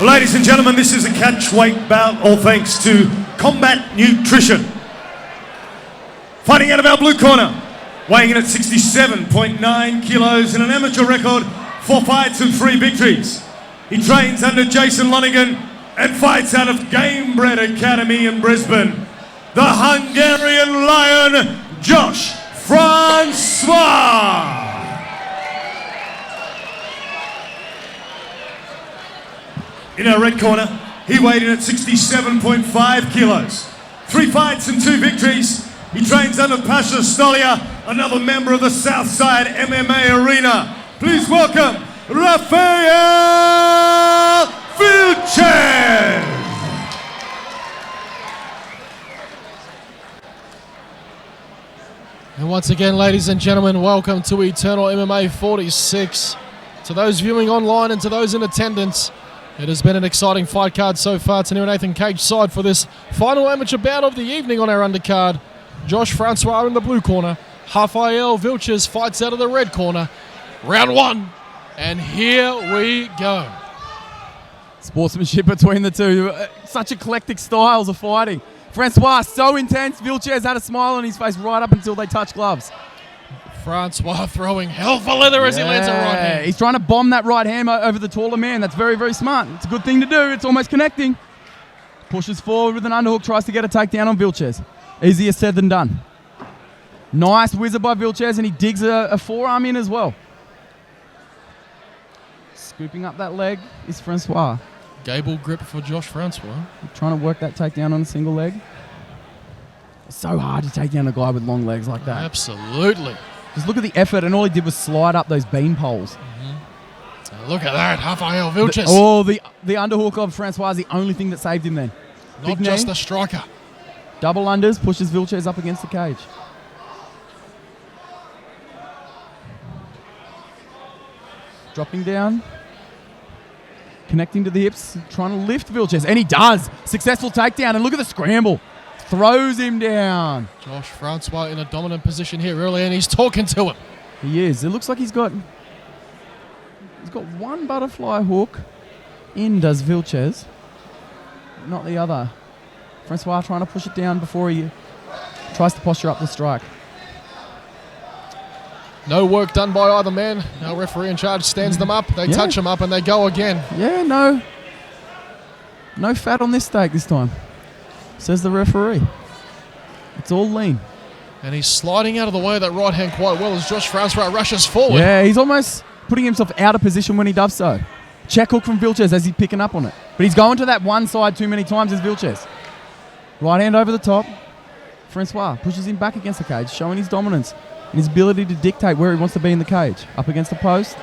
Ladies and gentlemen, this is a catch weight bout, all thanks to Combat Nutrition. Fighting out of our blue corner, weighing in at 67.9 kilos and an amateur record, 4 fights and 3 victories. He trains under Jason Lonigan and fights out of Gamebred Academy in Brisbane. The Hungarian Lion, Josh Francois. In our red corner, he weighed in at 67.5 kilos. 3 fights and 2 victories. He trains under Pasha Stolia, another member of the Southside MMA Arena. Please welcome Rafael Vilches. And once again, ladies and gentlemen, welcome to Eternal MMA 46. To those viewing online and to those in attendance, it has been an exciting fight card so far. To Neil Nathan Cage side for this final amateur bout of the evening on our undercard. Josh Francois in the blue corner. Rafael Vilches fights out of the red corner. Round 1. And here we go. Sportsmanship between the two. Such eclectic styles of fighting. Francois, so intense. Vilches had a smile on his face right up until they touched gloves. Francois throwing hell for leather as he lands a right hand. He's trying to bomb that right hand over the taller man. That's very, very smart. It's a good thing to do. It's almost connecting. Pushes forward with an underhook, tries to get a takedown on Vilches. Easier said than done. Nice whizzer by Vilches, and he digs a forearm in as well. Scooping up that leg is Francois. Gable grip for Josh Francois. Trying to work that takedown on a single leg. It's so hard to take down a guy with long legs like that. Absolutely. Just look at the effort, and all he did was slide up those bean poles. Look at that, Rafael Vilches. The underhook of Francois is the only thing that saved him then. Not Big just knee. a striker. Double unders, pushes Vilches up against the cage. Dropping down. Connecting to the hips, trying to lift Vilches. And he does. Successful takedown, and look at the scramble. Throws him down. Josh Francois in a dominant position here early, and he's talking to him. He is. It looks like he's got one butterfly hook in, does Vilches. Not the other. Francois trying to push it down before he tries to posture up the strike. No work done by either man. Our referee in charge stands them up. They touch them up, and they go again. Yeah, no fat on this steak this time, says the referee. It's all lean. And he's sliding out of the way of that right hand quite well as Josh Francois rushes forward. Yeah, he's almost putting himself out of position when he does so. Check hook from Vilches as he's picking up on it. But he's going to that one side too many times as Vilches. Right hand over the top. Francois pushes him back against the cage, showing his dominance and his ability to dictate where he wants to be in the cage. Up against the post.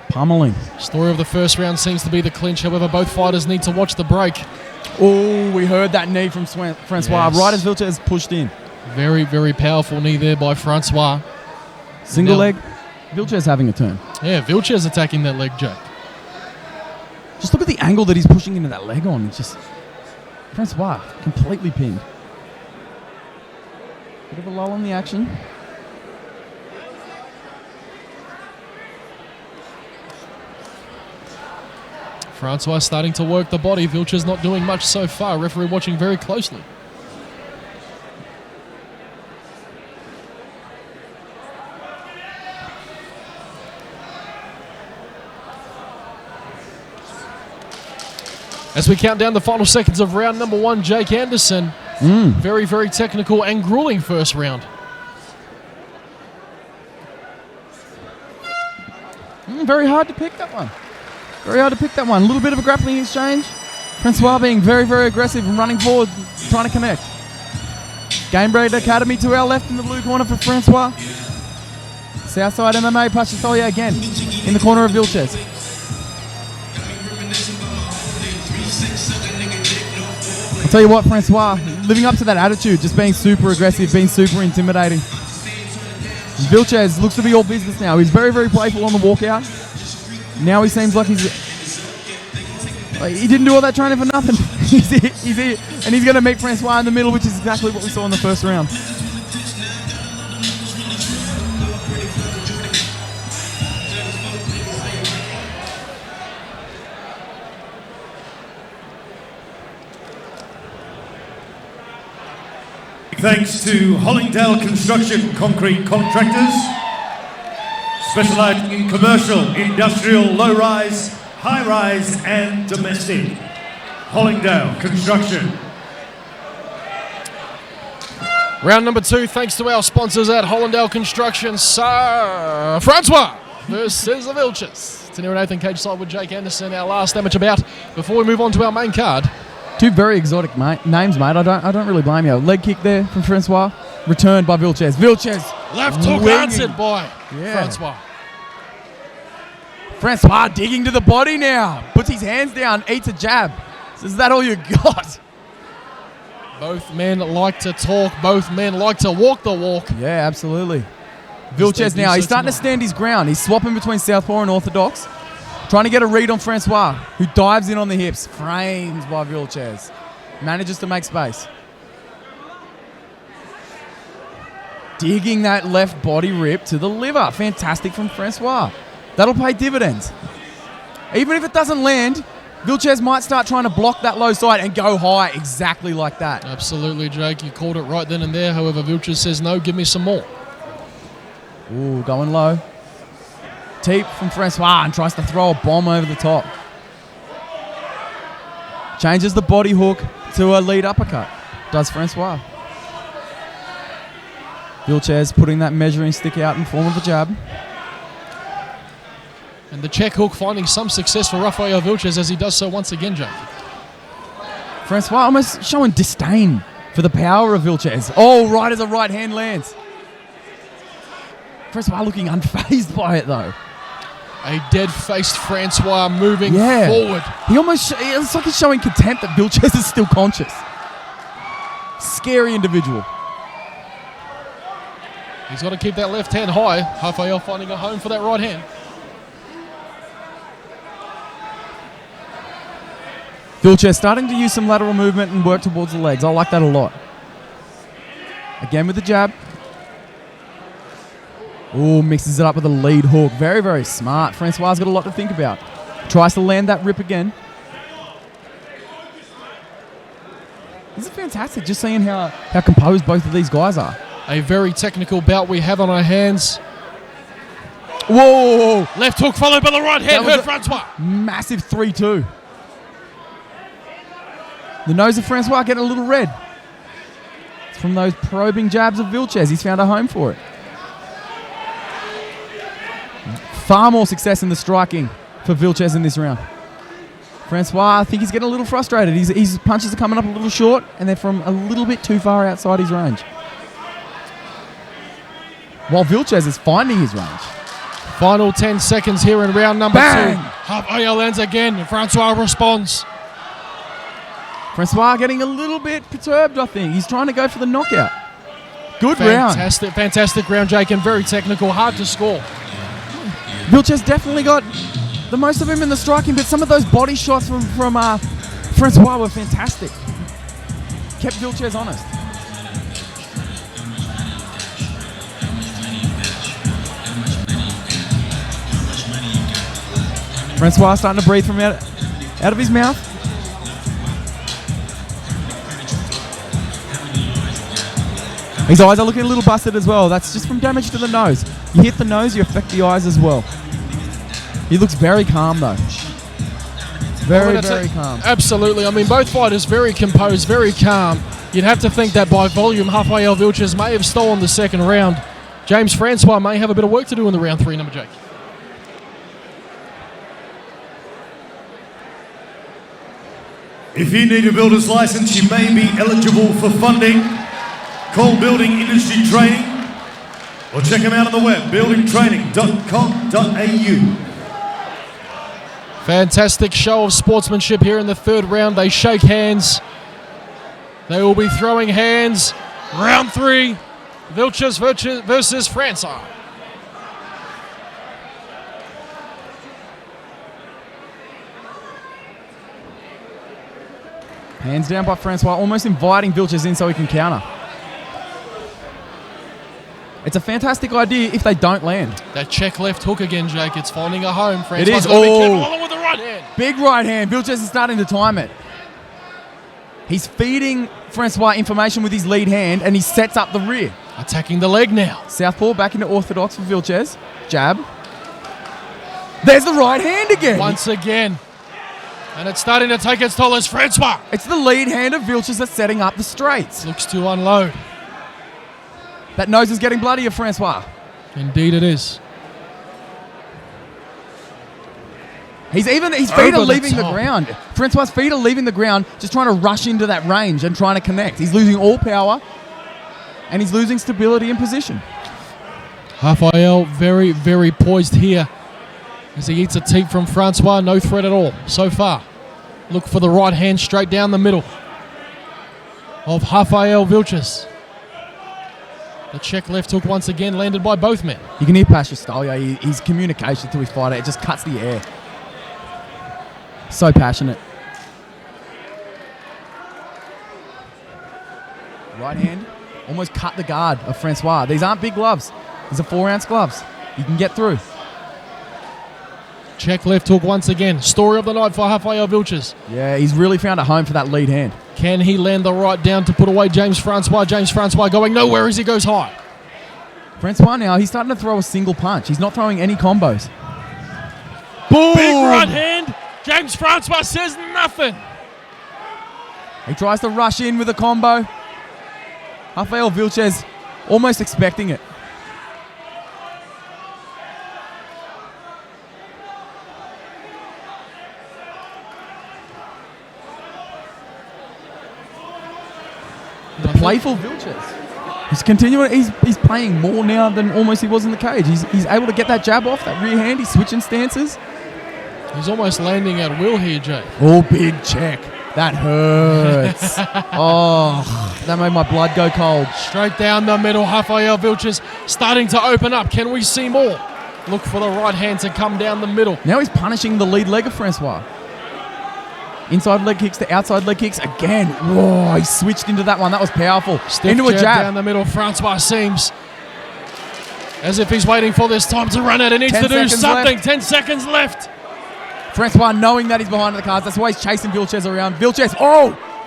Pummeling. Story of the first round seems to be the clinch. However, both fighters need to watch the break. Oh, we heard that knee from Francois right as Vilches pushed in. Very, very powerful knee there by Francois. Single leg. Vilches having a turn. Yeah, Vilches attacking that leg, Jack. Just look at the angle that he's pushing into that leg on. It's just Francois completely pinned. Bit of a lull on the action. Francois starting to work the body. Vilches not doing much so far. Referee watching very closely. As we count down the final seconds of round number 1, Jake Anderson. Very, very technical and grueling first round. Very hard to pick that one. Very hard to pick that one. A little bit of a grappling exchange. Francois being very, very aggressive and running forward, trying to connect. Gamebred Academy to our left in the blue corner for Francois. Southside MMA, Pasha Stolia again in the corner of Vilches. I'll tell you what, Francois, living up to that attitude, just being super aggressive, being super intimidating. Vilches looks to be all business now. He's very, very playful on the walkout. Now he seems like he didn't do all that training for nothing. he's here, and he's going to meet Francois in the middle, which is exactly what we saw in the first round. thanks to Hollingdale Construction Concrete Contractors, specialising in commercial, industrial, low-rise, high-rise and domestic. Hollingdale Construction. Round number 2, thanks to our sponsors at Hollingdale Construction. Sir Francois versus the Vilches. Tenir and Nathan cage side with Jake Anderson, our last amateur bout. Before we move on to our main card. Two very exotic names, mate. I don't really blame you. Leg kick there from Francois. Returned by Vilches. Vilches. Left hook winging. answered by Francois. Francois digging to the body now. Puts his hands down, eats a jab. Is that all you got? Both men like to talk. Both men like to walk the walk. Yeah, absolutely. Vilches now, he's starting to stand his ground. He's swapping between southpaw and orthodox. Trying to get a read on Francois, who dives in on the hips. Frames by Vilches. Manages to make space. Digging that left body rip to the liver. Fantastic from Francois. That'll pay dividends. Even if it doesn't land, Vilches might start trying to block that low side and go high exactly like that. Absolutely, Jake. You called it right then and there. However, Vilches says, no, give me some more. Ooh, going low. Teep from Francois and tries to throw a bomb over the top. Changes the body hook to a lead uppercut. Does Francois. Vilches putting that measuring stick out in form of a jab. And the check hook finding some success for Rafael Vilches as he does so once again, Jake. Francois almost showing disdain for the power of Vilches. Oh, right as a right hand lands. Francois looking unfazed by it though. A dead-faced Francois moving forward. It's like he's showing contempt that Vilches is still conscious. Scary individual. He's got to keep that left hand high. Rafael finding a home for that right hand. Vilches starting to use some lateral movement and work towards the legs. I like that a lot. Again with the jab. Ooh, mixes it up with a lead hook. Very, very smart. Francois got a lot to think about. Tries to land that rip again. This is fantastic, just seeing how composed both of these guys are. A very technical bout we have on our hands. Whoa! Left hook followed by the right hand. Hurt Francois. Massive 3-2. The nose of Francois getting a little red. It's from those probing jabs of Vilches. He's found a home for it. Far more success in the striking for Vilches in this round. Francois, I think he's getting a little frustrated. His punches are coming up a little short, and they're from a little bit too far outside his range. While Vilches is finding his range. Final 10 seconds here in round number 2. Bang! Rafael lands again, and Francois responds. Francois getting a little bit perturbed, I think. He's trying to go for the knockout. Good round. Fantastic round, Jake, and very technical. Hard to score. Vilches definitely got the most of him in the striking, but some of those body shots from Francois were fantastic. Kept Vilches honest. Francois starting to breathe from out of his mouth. His eyes are looking a little busted as well. That's just from damage to the nose. You hit the nose, you affect the eyes as well. He looks very calm though. Very calm. Absolutely. I mean, both fighters very composed, very calm. You'd have to think that by volume, Rafael Vilches may have stolen the second round. James Francois may have a bit of work to do in the round 3, number Jake. If you need a builder's license, you may be eligible for funding. Call Building Industry Training or check them out on the web, buildingtraining.com.au. Fantastic show of sportsmanship here in the third round. They shake hands. They will be throwing hands. Round 3, Vilches versus Francois. Hands down by Francois, almost inviting Vilches in so he can counter. It's a fantastic idea if they don't land. That check left hook again, Jake. It's finding a home. Francois it is. along with the right hand. Big right hand. Vilches is starting to time it. He's feeding Francois information with his lead hand, and he sets up the rear. Attacking the leg now. Southpaw back into orthodox for Vilches. Jab. There's the right hand again. Once again. And it's starting to take its toll as Francois It's the lead hand of Vilches that's setting up the straights. looks to unload. That nose is getting bloody of Francois. Indeed it is. His feet Over are the leaving the top. ground. Francois' feet are leaving the ground, just trying to rush into that range and trying to connect. He's losing all power, and he's losing stability and position. Raphael very, very poised here as he eats a teep from Francois. No threat at all so far. Look for the right hand straight down the middle of Raphael Vilches. The check left hook once again landed by both men. You can hear Pasha Stolya, his communication to his fighter, it just cuts the air. So passionate. Right hand, almost cut the guard of Francois. These aren't big gloves. These are 4-ounce gloves. You can get through. Check left hook once again. Story of the night for Raphael Vilches. Yeah, he's really found a home for that lead hand. Can he land the right down to put away James Francois? James Francois going nowhere as he goes high. Francois now, he's starting to throw a single punch. He's not throwing any combos. Boom! Big right hand. James Francois says nothing. He tries to rush in with a combo. Raphael Vilches almost expecting it. The playful Vilches. He's continuing. He's playing more now than almost he was in the cage. He's able to get that jab off, that rear hand. He's switching stances. He's almost landing at will here, Jay. Oh, big check. That hurts. Oh, that made my blood go cold. Straight down the middle, Raphael Vilches starting to open up. Can we see more? Look for the right hand to come down the middle. Now he's punishing the lead leg of Francois. Inside leg kicks to outside leg kicks again. Whoa, he switched into that one. That was powerful. Stiff into a jab jab. down the middle. Francois seems as if he's waiting for this time to run out. He needs 10 to do seconds something. left. 10 seconds left. Francois knowing that he's behind the cards. That's why he's chasing Vilches around. Vilches,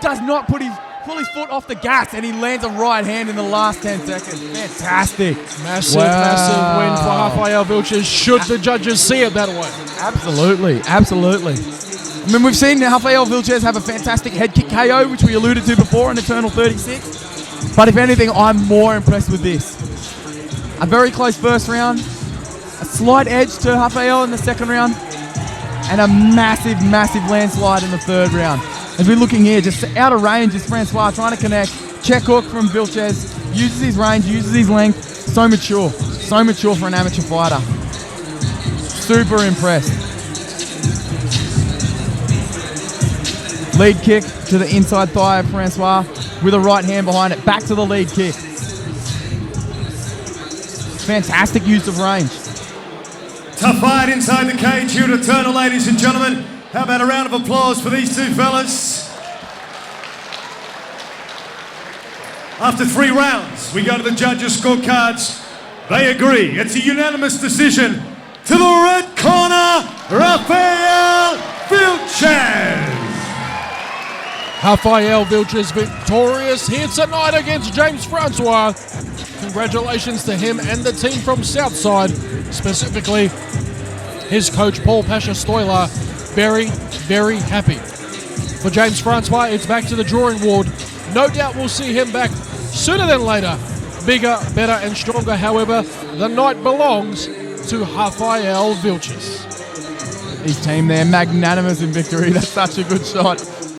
does not pull his foot off the gas, and he lands a right hand in the last 10 seconds. Fantastic. Massive win for Raphael Vilches. Should the judges see it that way? Absolutely. I mean, we've seen Raphael Vilches have a fantastic head kick KO, which we alluded to before in Eternal 36. But if anything, I'm more impressed with this. A very close first round, a slight edge to Raphael in the second round, and a massive landslide in the third round. As we're looking here, just out of range is Francois trying to connect. Check hook from Vilches, uses his range, uses his length. So mature for an amateur fighter. Super impressed. Lead kick to the inside thigh of Francois with a right hand behind it. Back to the lead kick. Fantastic use of range. Tough fight inside the cage here at Eternal, ladies and gentlemen. How about a round of applause for these two fellas? After 3 rounds, we go to the judges' scorecards. They agree. It's a unanimous decision. To the red corner, Raphael Vilches. Raphael Vilches victorious here tonight against James Francois. Congratulations to him and the team from Southside, specifically his coach Paul Pasha Stoiler. Very, very happy. For James Francois, it's back to the drawing board. No doubt we'll see him back sooner than later. Bigger, better and stronger. However, the night belongs to Raphael Vilches. His team there, magnanimous in victory. That's such a good shot.